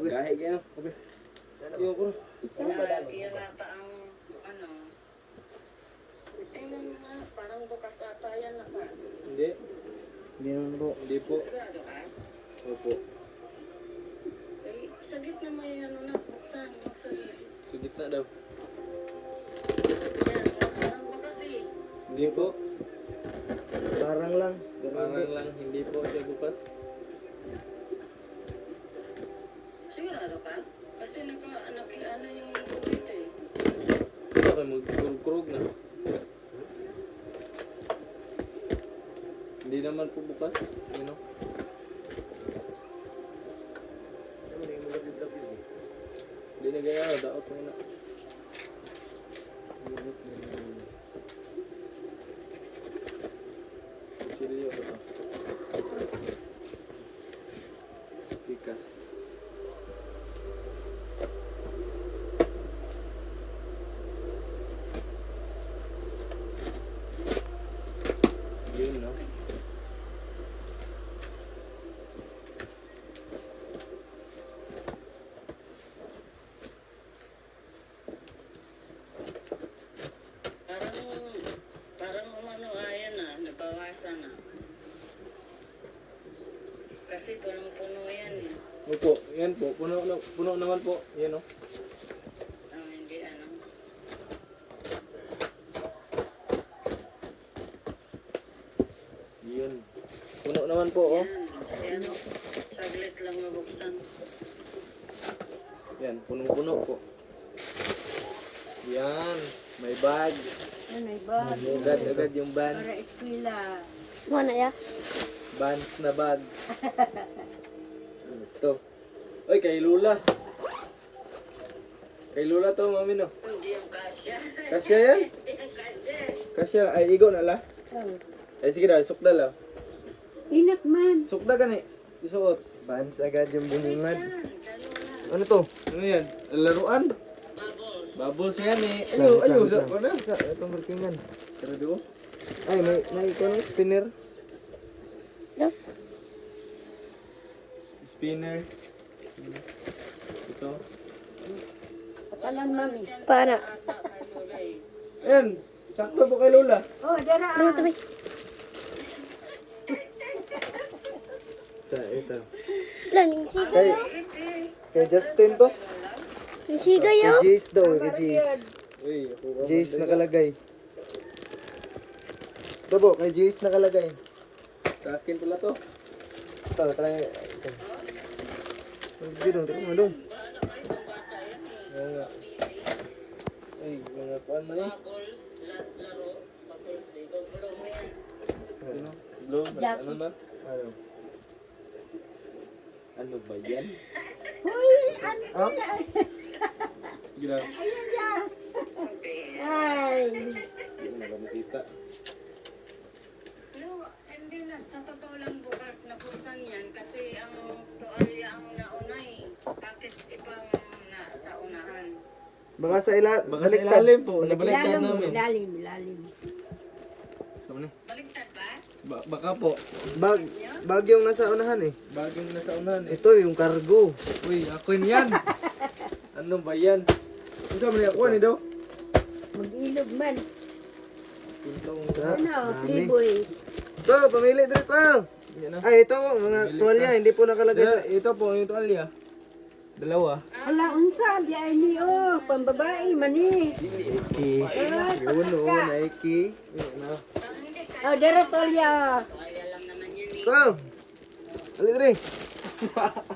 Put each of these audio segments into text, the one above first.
Gahe kayo. Iyo ko. Yata ang ano. Tingnan mo nga, parang bukas ata yan na ba? Hindi. Hindi naman po. Hindi po. Sigurado ka? Opo. Eh, sa gitna may ano na, buksan sa gitna. Sa gitna daw. Yan, parang bukas eh. Hindi po. Parang lang. Pero Parang hindi. lang. Hindi po siya bukas. Sigurado ka? Kasi ano yung dito eh. Baka magkurug-kurug na. Hindi naman po bukas. You know? Hindi na gaya. Daot mo na. Silyo ko to. Pikas. Yun, no? Parang umano ayan na, nabawasan na. Kasi punong-puno yan eh. Opo, yan po. Puno naman po. Yan, no? Hindi ano. Yun. Puno naman po, oh. Yan, saglit lang mabuksan. Yan, punong-puno po. Yan, may bag. Ano ba? Agad yung Para Vans. eskwela. Mana ya? Vans na bag. Ito. Oy, kay Lula. Kay Lula to, mami, no? Hindi yung kasya. Kasya yan? Yung kasya. Kasya. Ay, igo na la. Oh. Ay, sige na, sukda la. Inak man. Sukda ka ni. Isuot. Bans agad yung bumungad. Ano to? Ano yan? Laruan? Bubbles. Bubbles yan eh. Ayaw. Sa, ano? Sa itong workingan. Tara do. Ay, may ikaw spinner. No? Spinner. Ito. Kapalan mami. Para. Ayan. Sakto po kay Lola. Oh, dara. Ano to, bay? Sa ito. Lan, yung siga. Kay Justin to. Yung siga Kay yo. Jace daw. Kay Jace. Uy, ako ba? Jace nakalagay. Ito po, kay Jace nakalagay. Sa akin pala to. Ito, try. Ito. Dito, dong. Oo nga. Ay, mga kuan man eh. Bubbles, laro, bubbles, dito, bulong mo yan. Ano? Blue? Jacket. Ano ba? Ano? Ano ba yan? Uy, ano Ah? Gila. Ayun yan. Ay. Hindi ko na ba makita. No, hindi na. Sa totoo lang bukas na pusan yan kasi ang tuwalya ang nauna eh. Bakit ibang nasa unahan? Baka sa Baka sa ilalim po. Nabaliktad Ilalim, namin. ilalim. Tama na. Baliktad ba? Baka po. bag yung nasa unahan eh. Bagong nasa unahan eh. Ito yung cargo. Uy, ako yan. Ano ba yan? Ano sa mga kuha ni daw? Mag-ilog man. Pintong Ano, dami. triboy. Ito, pamili dito. yan na. Ay, ito mga tuwalya, hindi po nakalagay sa... Ito po, yung tuwalya. Dalawa. Hala, unsa, di ay ni, oh, pambabae, mani. Nike. Yun o, Nike. Oh, dara tolya. Tuwalya lang naman yan eh. So, alit rin.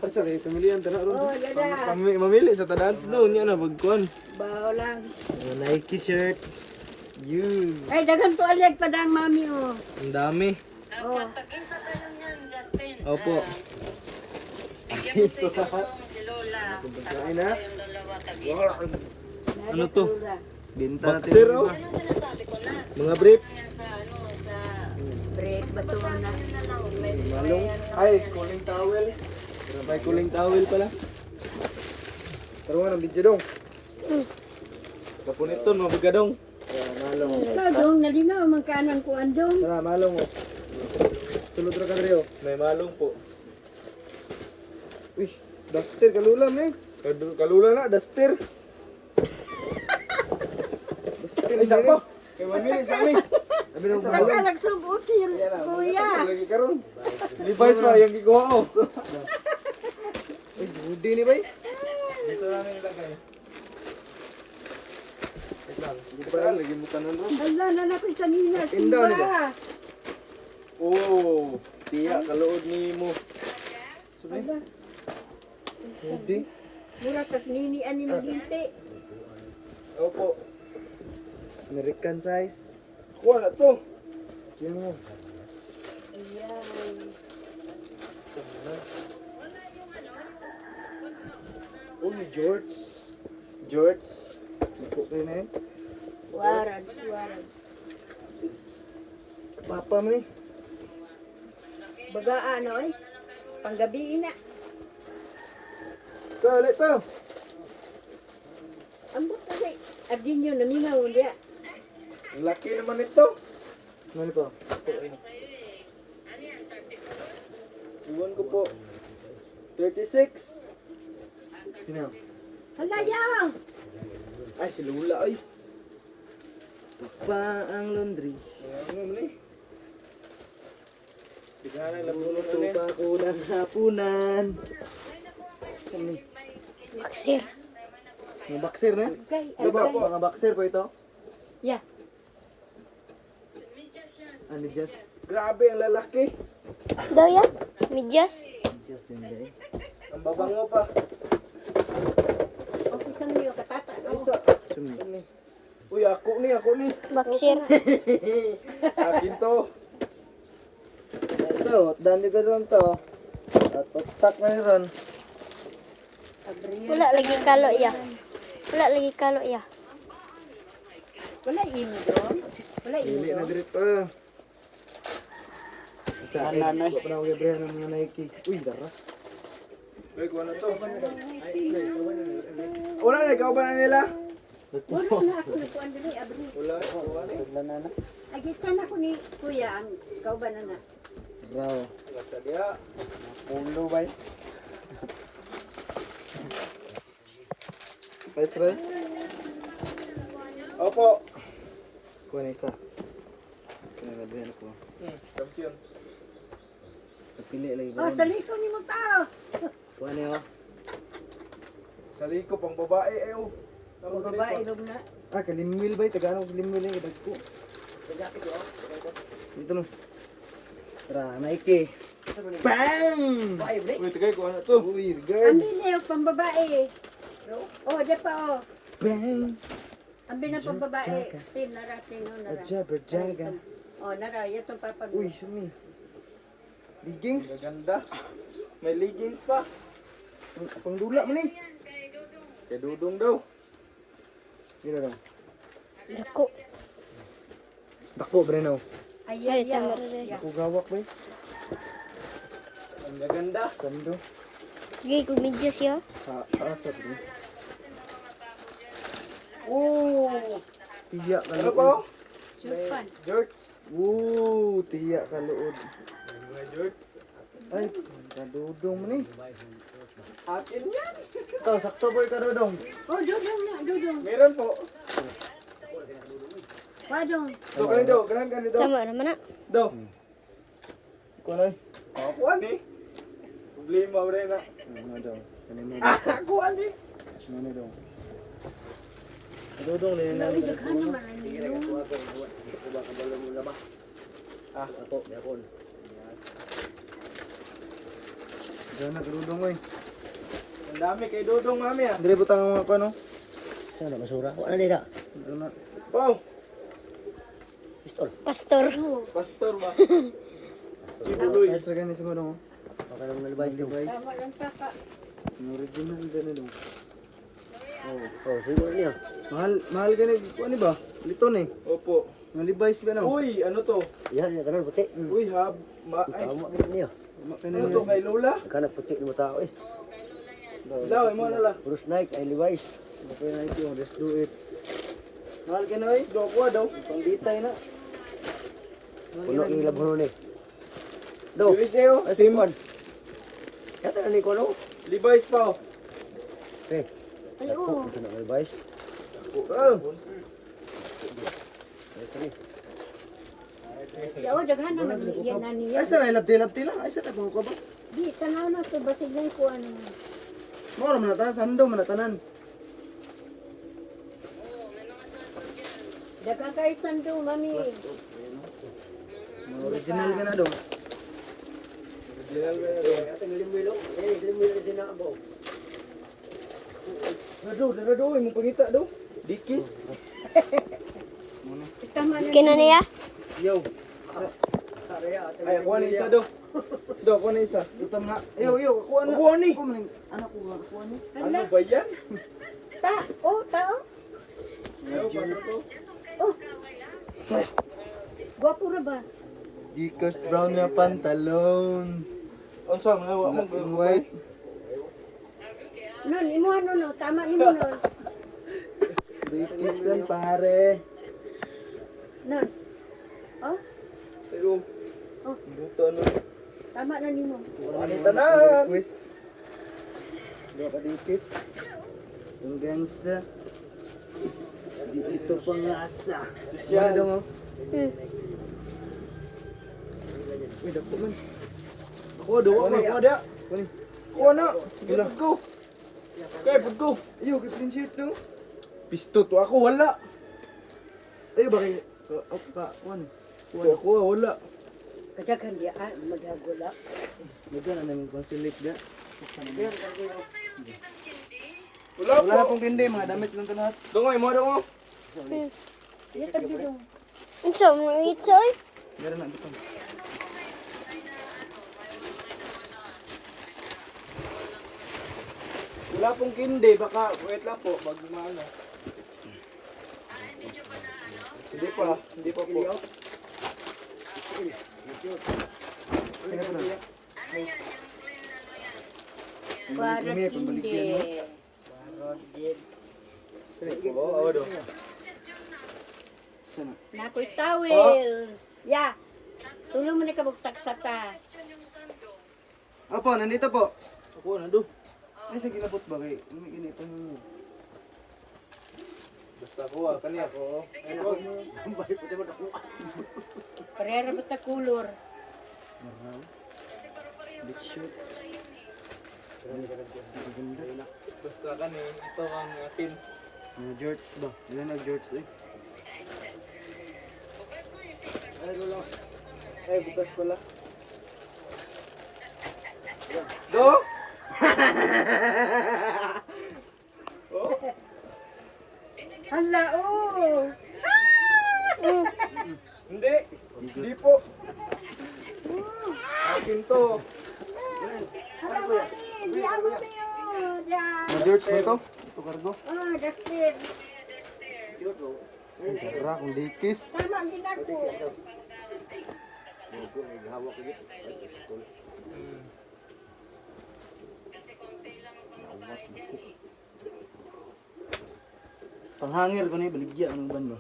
Asa kayo, pamilihan, tara ron. Oh, dada. Mamili sa tadaan doon. Yan na, bagkuhan. Bao lang. Nike shirt. Yun. Ay, dagan tolya padang mami, oh. Ang dami. Oh. Tag-isa kayo niyan, Justin. Opo. Bigyan mo si Dudong, si Lola. Pagkain na. Yung dalawa tag-isa. Ano to? Binta natin. Boxer, oh. Yan ang sinasabi ko na. Mga brief. Yan sa ano, sa... Break, batuan na. Yun na lang, may Malong. Ay, cooling towel. May cooling towel pala. Taruhan ang video dong. Kapuniton, mabigadong. Malong. Ikaw, dong, nalingaw, magkanang kuan, dong. Tara, malong o. Sulod ra ka rin o. May malong po. Uy, Duster kalulam eh. Kalula na, duster. Duster Ay, sakto. Kay mamili sa amin. Abi nang Saka kalulam. nagsubutin, kuya. Lagi karon. Levi's pa yung gikuha ko. Ay, budi ni bay. Dito lang nilagay. Hindi pa lagi mo tanan ron. Hala na na ko kanina. Indaw ni ba? Simba. Oh, tiya kaluod ni mo. Hala. Budi. Mura tas nini ani maginti. Opo. American size. Kuha na to. Yan mo. Ayan. Uy, George. George. Liko kayo na eh. Warad, warad. Papa mo eh. Baga ano eh. Panggabi na. So, ulit to. Ambot kasi. Abdin yun, namingaw dia. Ang laki naman ito. Ano po? Iwan ko po. 36. Sino? Hala yang. Ay, si Lula ay. Pa ang laundry. Ano mo ni? Tignan na labunod Luto na ni. pa ako ng hapunan. Ano? Baksir. Mga boxer na? Kay, Ano ba po? Mga boxer po ito? Yeah. Ano just? Grabe ang lalaki. Daw ya? Medyas? Just din day. Ang babango pa. Okay kang niyo katata. Isa. Sumi. Ano ni? Uy, ako ni. Baksir. Akin to. Ito, dan juga ron to. At top stock na ni ron. Wala lagi kalo ya. Wala lagi kalo ya. Wala imo doon. Wala imo Dili na doon. diretso. Sa akin, ko pa na ako gabrihan ng mga Nike. Uy, dara. Uy, kuha na to. Wala na, ikaw ba na nila? Wala na ako nagkuhan dali, abri. Wala, kuha na. Agitan ako ni kuya ang kauban na na. Raw. Wala sa diya. Ulo ba? Petre? Opo. Kuha na isa. Kinagabrihan ako. Champion. Napili lagi Oh, ba? taliko ni mo tao. Kuha na yun. Saliko pang babae, ayo. Ang babae rom na. Ah, kalimil ba? Tagaan ako sa limil yung idag ko. Dito no. Tara, Nike. Bam! Uy, tagay, kuha na to. Uy, Ang guards. binayo pang babae. Oh, di pa oh. Bang! Ang bina pang babae. Jaga. Tin narating no nara. Ajaber jaga. Oh, nara, yato papag. Uy, sumi. Leggings? Gaganda. May leggings pa. Pangdula mo ni. Kay Dudong daw. Gila daw. Dako. Dako, Breno. Ay, Ay, ay, tama oh. rin. Yeah. Dako gawak ba? Ang gaganda. Sando. Gay ko medyas ya. Asap ni. Oh! Tiyak ka Ano po? luod. Supan. Jorts. Tiyak ka luod. Mga jorts. Ay, kadudong mo ni. Akin yan. Ito, sakto boy kadudong. Oh, dudong na, dudong. Meron po. Wadong. Do, kanito. Ganun kanito. Tama naman na. Do. Ikaw na Kuha ni. Problema mo rin na. Ano daw? Ano mo? Kuha ni. Ano daw? Kadudong na yun. Ay, daghan naman ang nilong. Diyan na kadudong eh. Ang dami kay Dudong, mami ah. Dire butang ang mga ano? Sana basura. Wala nila. Ano na? Wow. Pistol. Pastor. Pastor ba? Chibuloy. Kahit sa ganun sa mga Okay lang nalibay. device. Tama lang kaka. Ang original din na dong. Oh, siguro niya. Mahal ka na. Ano ba? Liton eh. Opo. Mga Levi's ba na? Uy, ano to? Yan, yan, kanan puti. Uy, ay, Tama kita niya. ano to kay Lola? Kanan puti ng mga tao eh. Ilaw, imo na la. Bruce Nike, ay Levi's. Okay na ito. Let's do it. Mahal ka na eh. Do, kuha daw. Pangditay na. Puno yung labuno ni. Do. USA oh. Ay, Timon. Kata na ni ko no. Levi's pa oh. Eh, Ay, dako. oo. Ito na Levi's. Saan? Ito ni. Yaw, daghan naman yan na niya. Ay, saan ay labti-labti lang? Ay, saan ay ko ba? Di, tanaw na to, basig na ko ano. Mora man na tanan, sando man na tanan. Dagang kahit sando, mami. Mga original ka na daw. Original ba yun? Atang limilo. Limilo din na ako. Dara daw, imong pangita daw. Dikis. Tama na. Kina niya? Yo. Ay, ako na isa do. Do, ako na isa. Utam na. Yo, kuha na. Kuha ni. Kuha man, anak ko, kuha ni. Ano ba yan? Tao. Ayaw, paano to? Gwapo ra ba? Dikos brown na pantalon. Ang saan, ayaw mo. Black and white. Nun, imo ano no, tama ni mo nun. Dikis yan, pare. Nun. Oh, Ayaw. Oh. Buto ano. tama na ni mo. Ano tanan? Quiz. Dua ka dikis. Yung gangsta. Di ito pangasa. Sosyal. Ano daw? Hmm. Uy, dako man. Ako do, ako na. Kuha ni. Kuha na. Gipod ko. Kaya pud ko. Yo, kay print shirt daw. Pisto to ako, wala. Ay, bakit? Kuhan. To ako, wala. Kadaghan di madagula. Magyan na namin pang silik da. Wala Wala na po. pong tindi, mga damit lang ito lahat. Dungoy mo, dungo. Iya tagdi dong. Unsa mo itsoy? Meron na ito. Wala pong kindi, baka wait lang po, pag maano. Hindi pa po. Para Ini, pembaligyan mo. Sige po, oo do. Sana. Nakoy tawel. Ya. Tulong mo na kabugtak sa ta. Opo, nandito po. Ako na do. Ay, sa ginabot ba kay? May ginito mo. Basta ko kaniya ko. Parera ba ta kulor? Big shoot. Basta kani, ito ang akin. Mga jorts ba? Ilan na jorts eh? Ay, bukas pala. Do? Hala, oh. Hindi. Hindi po. Akin to. Hala, mami. Di ako tayo. Diyan. Mga jorts mo to? Ito kargo? Oh, Dustin. Ay, tara, kung dikis. Tama, hindi na ko. Panghangir ko na yung baligya. Anong ban mo?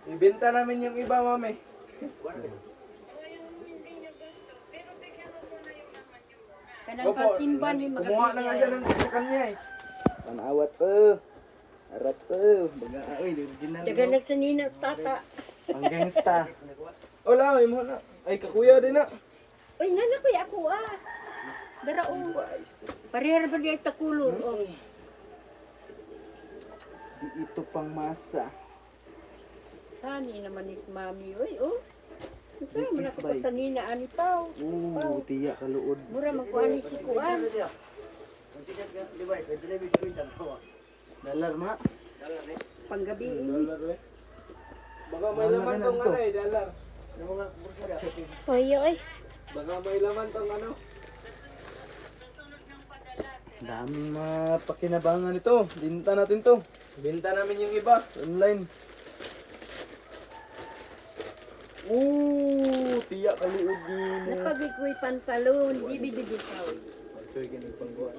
Ibenta namin yung iba, mami. Kanang patimban ni Kumuha na nga siya ng sa kanya eh. Panawat sa. Arat sa. Baga, oy, original. Dagan nagsanina tata. Ang gangsta. Wala, may mo na. Ay, kakuya din na. Uy, nana ko ako ah. Dara oh. Parera ba diya ta kulor? Oh. Di ito pang masa. Sani naman ni mami oy oh. Ito mo na Dikis bay. sanina ani tao. Tiya kaluod. Mura magkuani si kuan. Dalar ma. Panggabi. Baka may laman tong ano eh, dalar. Oyo eh. Baka may laman tong ano. Daming mapakinabangan ito. Binta natin to. Benta namin yung iba. Online. Tiya kaluod din. Napagikoy pantalon, di bibitaw. Choy ganun pang buwan.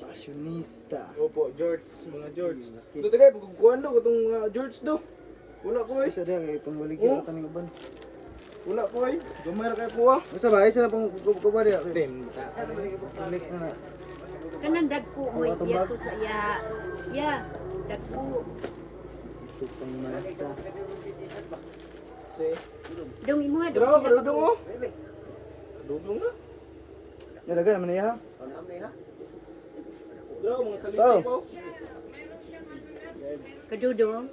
Fashionista. Opo, George, mga George. Ito tayo, pagkukuhan do, itong George do. Wala ko eh. Isa dia kay pangbaligya ka taning uban. Wala ko ay. Gamay ra kay kuha. Basta ba, isa na pang kuba diya. Steam. Silik na na. Kanan dagko mo Ang iya bag. to sa ya. Ya, dagko. Ito pang masa. Say. Dong imo ha, Dra, kadudong oh. Kadudong na. Nalaga naman niya ha. Dra, mga So. salita ko. kadudong.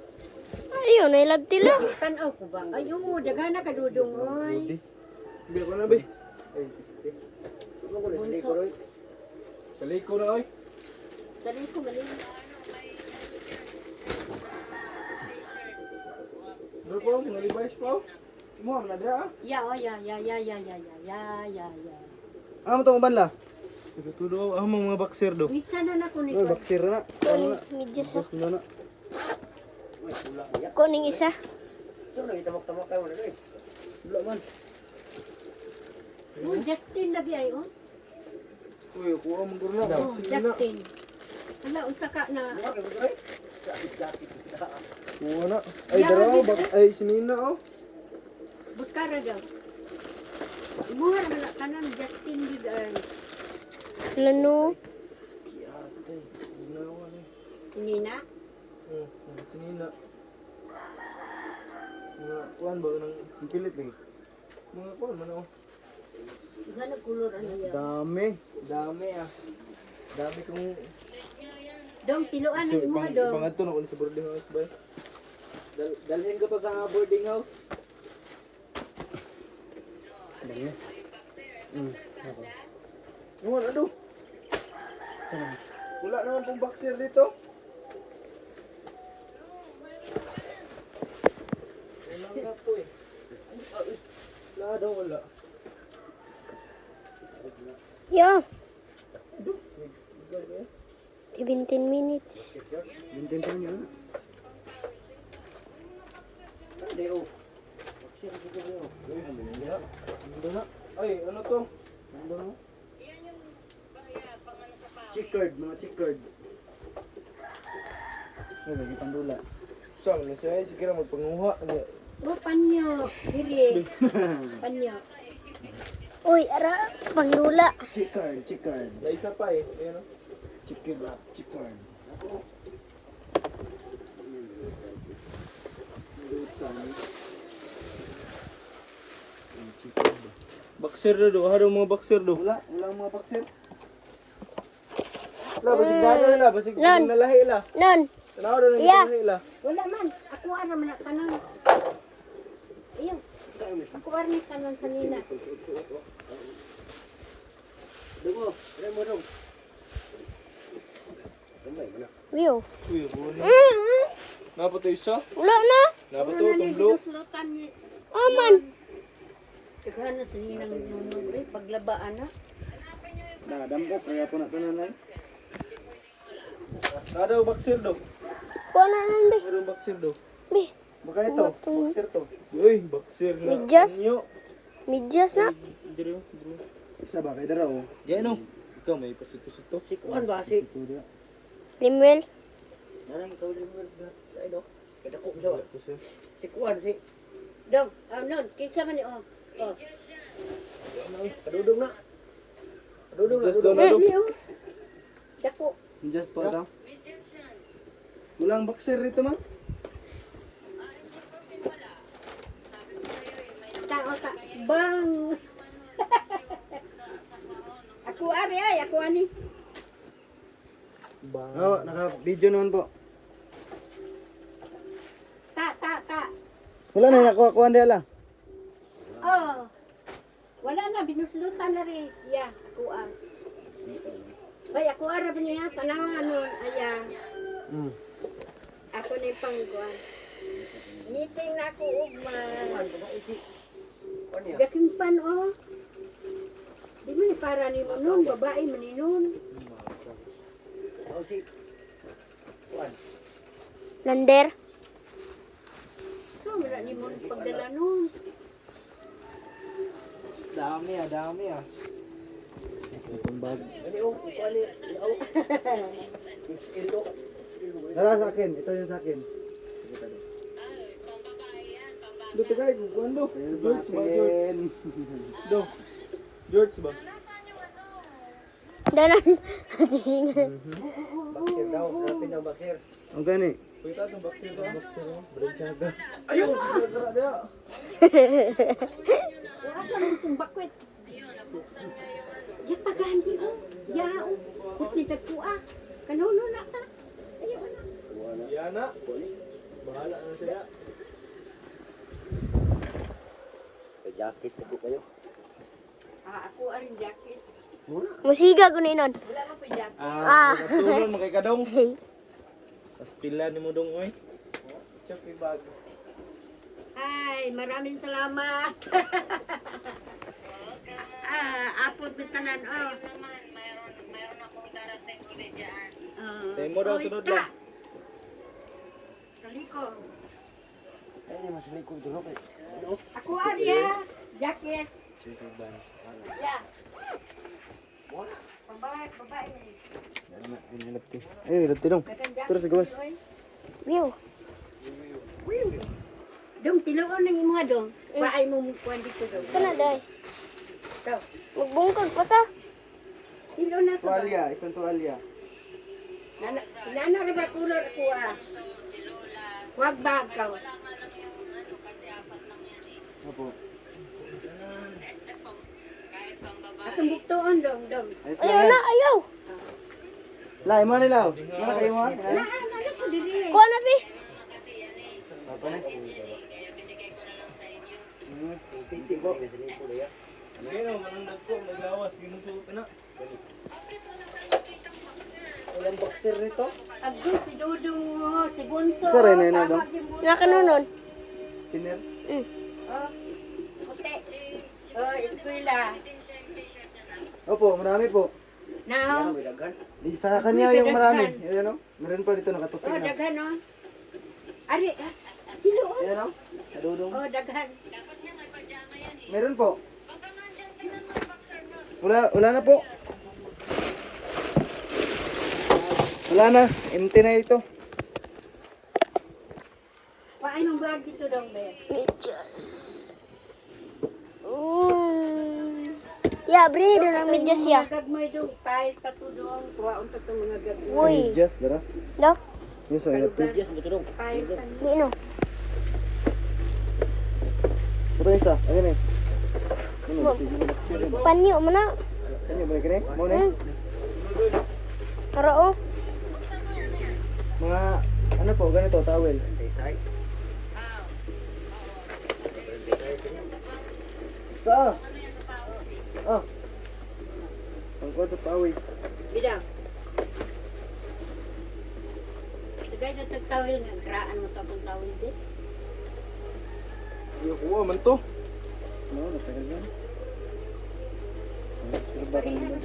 Ayun, nailagti lang. Tan-aw ko ba? Ay, oo, dagana kadudong oy. Biya ko na be. Bunso. Saliko na oy. Dali ko gali. Dra po, mga Levi's po. Mo na dra ah. Ya, oh, ya. Ano to banla? Tudo ah mga boxer do. Witsa na na ko ni Oh, ko. baksir na. Ano na? Medyas Bas na na. Kuning isa. Ito na, itamok-tamok tayo na rin. Wala man. Oh, Justin lagi ay oh. Uy, kuha mong gurna. Oh, Justin. Ala, unsa ka na? Kuha na. Ay, daraw. Ay, sinina oh. Buskara daw. Imuha na na kanan Justin di ay. Lano. Ini na. Sinina. Mga kuan ba nang pipilit lagi. Mga kuan man oh. Gana kulor ano ya. Dami. Dami ah. Dami kong Dong tiluan ang imuha dong. pangadto na ko sa boarding house ba. Dalhin ko to sa boarding house. Dami. Nuwan ano? Wala naman pong boxer dito. Wala nga po eh. Wala daw wala. Yo. 17 minutes. Bintin pa niya na. Ano na? Ay, ano to? Ano na? Chickered, mga chickered. Ay, lagi pandula. Sang na siya. Sige na magpanguha. Oh, panyo. Diri. Panyo. Uy, ara. Pangdula. Chickered, chickered. Na isa pa eh. Ayan o. Chicken wrap, chickered. Boxer na do. Haro mga boxer do. Wala, wala mga boxer. Wala, basig gano'n nila. Basig Nan. nalahi ila. Non. Tanaw doon ang Yeah. nalahi ila. Wala man. Ako ara man na kanan. Iyo. Ako ara ni kanan kanina. Dungo, ano mo dong? Kamay mo na. View. Uy, buwan Mm. Napa to isa? Wala na. Napa to tumblo? Slutan ni. Aman. Kagana sa ninang nunod. Ay, paglabaan na. Nadampo, kaya po na tananay. Ada boxer do. Kuha na lang, be. Ada boxer do. Be. Baka ito, boxer to. Uy, boxer na. Medyas? Anyo. Medyas na. Dito, bro. Isa ba, kay daraw. Yan o. Ikaw may pasito-sito. Si Kuan ba? Si... Ito diya. Limwell. Nanang ikaw din mo. Ay no? Kada ko siya ba? Si Kuan, si... Dong, non, kinsa man ni oh. Oh. Kadudong na. Kadudong na. Just Kadudong. doon na do. Iyo. Dako. Just po ito. Walang boxer rito, ma. Tao ta. Bang. Ako ari ay, ako ani. Oo, naka-video naman po. Ta. Wala na, nakuha diya lang. Oh. Wala na binuslutan na rin. Ya, ako ar. Ay, ako ara ba niya tanawan nun. Aya. Mm. Ako na yung pangguan. Meeting na ako ugman. Daking pan oh. Di man ni para ni mo nun, babae man ni nun. Oh, si... Kuan. Lander. So, wala ni mo pagdala nun. Dami ah, dami ah. Itong bag. Ano yung Kuan ni... Ilaw. Ilo. Tara sa akin, ito yung sa akin. Do tagay kuan do. George ba George? Akin. Do. George ba? Danan. Tisingan. Bakir daw, rapin daw bakir. Ang gani. Uy, taas ang boxer ko. Boxer mo. Brigada. Ayun! Tara dia. Wala ka mong tumbakwit. Ya pagandi o. Ya o. Kuti nagkuha. Kanuno na ta. Ayaw na. Yan na. Bahala na siya. May jacket na po kayo. Ako aring jacket. Musiga ko na inon. Wala mo pa jacket. Ah. Natulon makay kadong. Hey. Pastila ni mo dong oy. Check yung bag. Ay, maraming salamat. Apos ni tanan oh. Mayroon akong darating ulit dyan. Sa imo daw sunod lang. Kaliko. Ay, di mas likod dulu kay. Ako Arya. Jacket. Check yung bands. Ya. Babae, babae. Ay, lapti dong. Kadang jacket. Terus gawas. View. Dong, tinuon ng mga dong. Paay mo mukuan dito dong. Kana day. Ikaw. Magbungkag pa ta. Tilo na to. Tuwalya, isang tuwalya. Inano na ba kulor ko Huwag bagaw. Opo. Atong buktoon dong, dong. Ayos Ayaw lang. na, ayaw. Lai mo nila. Mana kayo mo? Ano ko diri? Kuha na, pi. Apa na? Titi po. Ngayon, manundag ko, maglawas, ginusuot na. Ilang boxer nito? Agdo si Dudong, si Bunso. Isa rin, Nena, dong? Nakanunon. Spinner? Oh, puti. Oh, eskwela. Opo, marami po. Now, May daghan. Isa kanya yung marami. Ayan o. Meron pa dito nakatukin oh, na. daghan oh. Ari, tilo oh. Ayan o. Nadudong. Oh, daghan. Meron po. Wala na po. Wala na. Empty na ito. Paay mong bag dito dong, be. Medyas. Ya, bri, doon ang medyas ya. Mga gagmoy dong, paay tato dong. Kuwaon tato mga gagmoy. Uy. Just, dara. Daw? Yung sa ilap. Yes, mo tudong. Paay tato. Di no. Ito isa. Ayan eh. Ano, sige. Panyo mo na. Ano, balik ka na eh? Muna eh. Tara oh. Mga, ano po, ganito, towel. Sa? Ah. Pangkuhan sa pawis. Bidaw. Tagay na tagtawil nga, graan mo tapong tawil din. Iyo kuha man to. No, natagal yan. Ang sirba ka naman.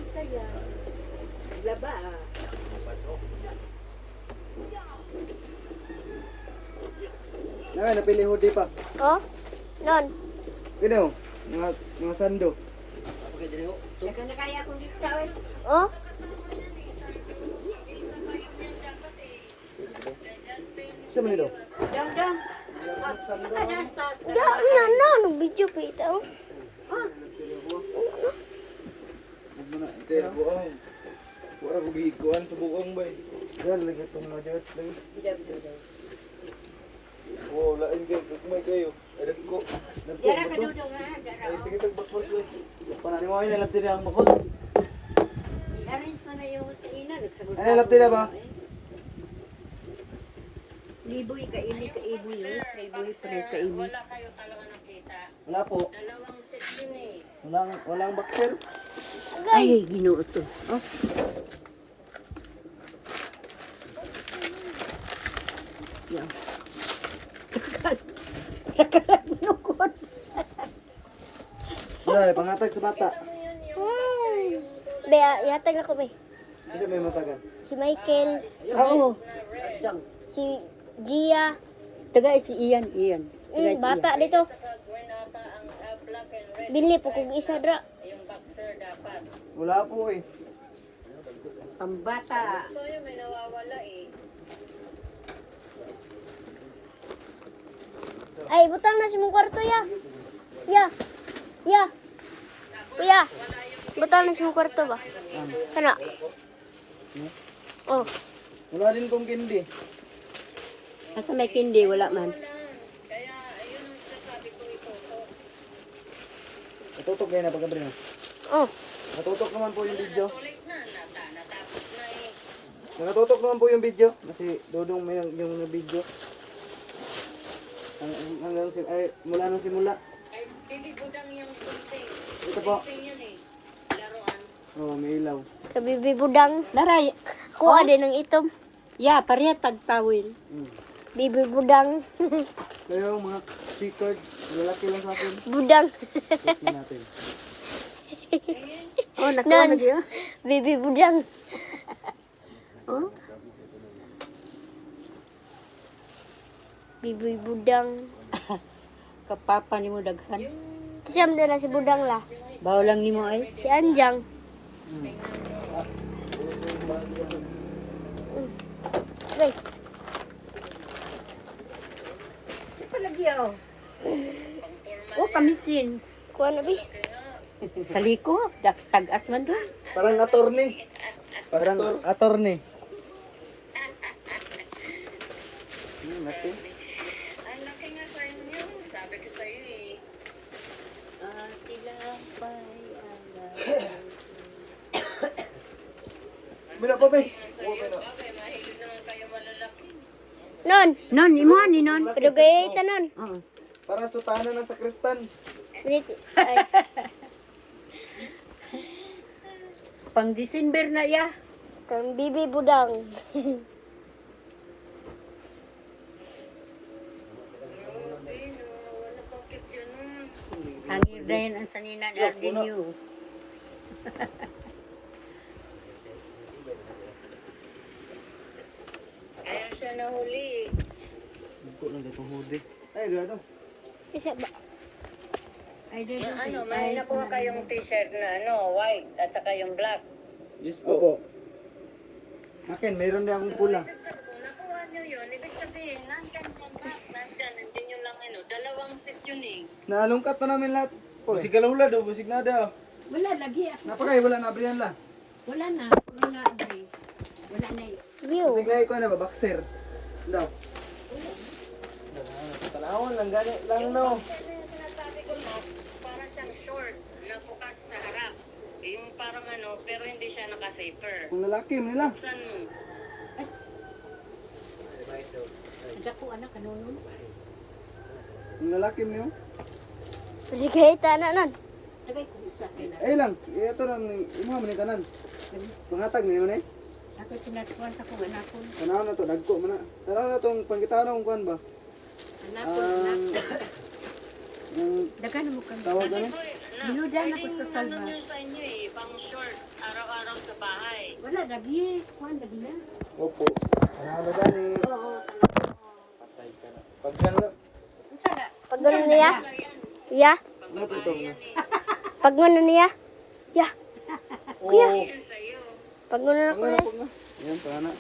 Laba ah. Napili hoodie pa. Oh? Non. Gano, mga sando. Okay, diri ho. Saka na kaya akong dito tawil. Oh? Siya man ito. Dong, dong. Saka na start. Ya, na. Nag-video pa ito. Stay buang. Wala ko bigkuan sa buang ba eh. Yan, lagi itong mga dirt. Lagi. Bidaw, bidaw. Oh, lain kayo, kagmay kayo. Edad ko. Dara ka dudong ha, dara. Ay, sige tagbakbak ko. Panani mo kayo, nalapti na ang bakos. I-arrange na na yung ina. Ano, nalapti na ba? Liboy ka ini ka iboy. Liboy pa rin ka ini. Wala kayo talaga nakita. Wala po. Dalawang set yun eh. Walang boxer. Ay, ginoo to. Oh. Yan. Nakalag nukod. Wala, pangatag sa bata. Be, yatag na ko be. Kasi may matagan. Si Michael, Oo. si Gia, Taga si Ian, Ian. bata dito. Sa Grenata ang black and red. Binli po kung isa dra. Yung boxer dapat. Wala po eh. Pambata. So yun may nawawala eh. Ay, butang na si mong kwarto, ya. Ya. Ya. Kuya. Butang na si mong kwarto ba? Kana. Oh. Wala din kong kindi. Asa may kindi, wala man. Kaya, ayun ang sinasabi ko ito. Natutok kayo na pagkabri na. Oh. Natutok naman po yung video. Tulis na, natapos na eh. Nakatutok naman po yung video. Kasi dudong may yung video. Hanggang mula nung simula. Ay, bibigudang yung something. Ito po. Something yan eh. Laruan. Oh, may ilaw. Kabibi budang. Naray, Kuha din ng itom. ya, pareha tagtawil. Bibi budang. Kayo mga secret, lalaki lang sa akin. Budang. Tingnan natin. Oh, nakuha na diyo. Bibi budang. Oh, Bibi budang. kapapa ni mo daghan. Siyam na si budang la. Bawo lang nimo ay. Si Anjang. Okay. Palagi oh. Oh, kamisin. Kuha na bi. Kaliko, tagas man doon. Parang attorney. Parang attorney. Natin. Ang laki nga sa inyo. Sabi ko sa iyo eh. Bila pa ba? Sa iyo, bagay, mahilig naman kayo malalaki. Non. Non, imuhan ni non. Kadugay tanon. Oo. Parang sutana ng sakristan. Ay. Pang December na ya. Kang bibi budang. Wala pang cute yun. Hangir dahin ang sanina ni Ardenio. Kaya siya nahuli. Buko lang dito hudi. Ay, gano. Isa ba? Ay, Yung ano, may nakuha kayong t-shirt na ano, white at saka yung black. Yes po. Opo. Akin, mayroon din akong pula. Ibig sabihin, kung nakuha nyo yun, ibig sabihin, nandyan yan back, nandyan, hindi nyo lang ano, dalawang set yun eh. Naalungkat na namin lahat. Busig ka lang do, busig na daw. Wala lagi. Napakay, wala na abrihan la. Wala na. Wala na. Wala na yun. View. Busig na ikaw na ba, boxer? Daw. Talawon lang, gani lang no. Ano yung sinasabi ko na, para siyang short na bukas sa harap. Yung parang ano, pero hindi siya naka-safer. Kung lalaki, nila. Buksan mo. Ako anak, kanunod. Kung lalaki mo yun. Kadugay tanan. Lagay ko isa. Ay lang, ito na, imuha mo ni tanan. Panghatag mo yun eh. Ako sinatuan sa kong anakon. Tanaw na to, dagko mo na. Tanaw na itong pangkitaan kung kuhan ba? Anakon, anakon. Yung Dagan mo kang tawag Kasi ano? po, Binudan ako pwedeng sa salba. ano nyo sa inyo eh, pang shorts, araw-araw sa bahay. Wala, lagi. Kuhan, lagi na. Opo. Tanaw na gani. Oo. Pag gano'n. Isa na. Pag gano'n niya. Ya. Ano po ito? Pag gano'n niya. Ya. Kuya. Yan sa'yo. Pag gano'n ako Pag niya. nga. Yan, pana.